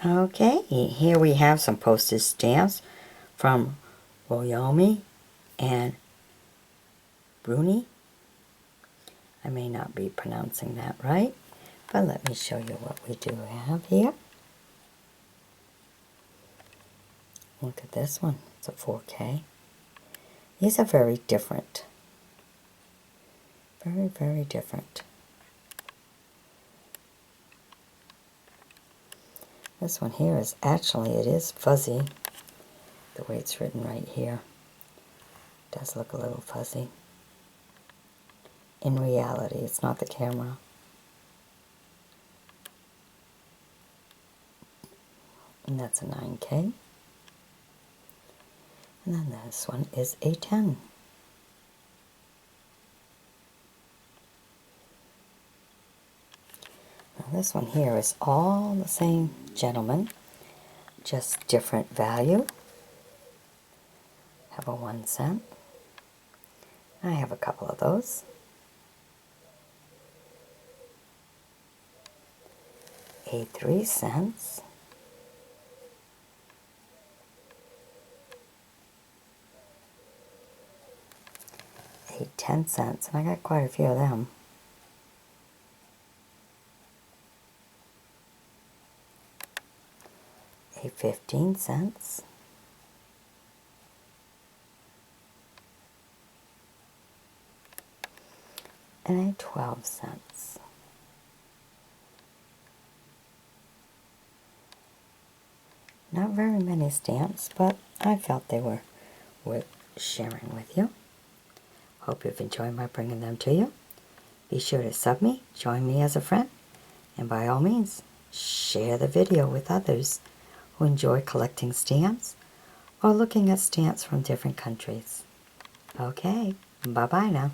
Okay, here we have some postage stamps from Wyoming and Bruni. I may not be pronouncing that right, but let me show you what we do have here. Look at this one. It's a 4K. These are very different. Very, very different. This one here is actually, it is fuzzy, the way it's written right here. It does look a little fuzzy. In reality, it's not the camera. And that's a 9K. And then this one is a 10. Now this one here is all the same gentleman, just different value. Have a 1 cent. I have a couple of those. A 3 cents. A 10 cents, and I got quite a few of them. A 15 cents. And a 12 cents. Not very many stamps, but I felt they were worth sharing with you. Hope you've enjoyed my bringing them to you. Be sure to sub me, join me as a friend, and by all means, share the video with others who enjoy collecting stamps or looking at stamps from different countries. Okay, bye-bye now.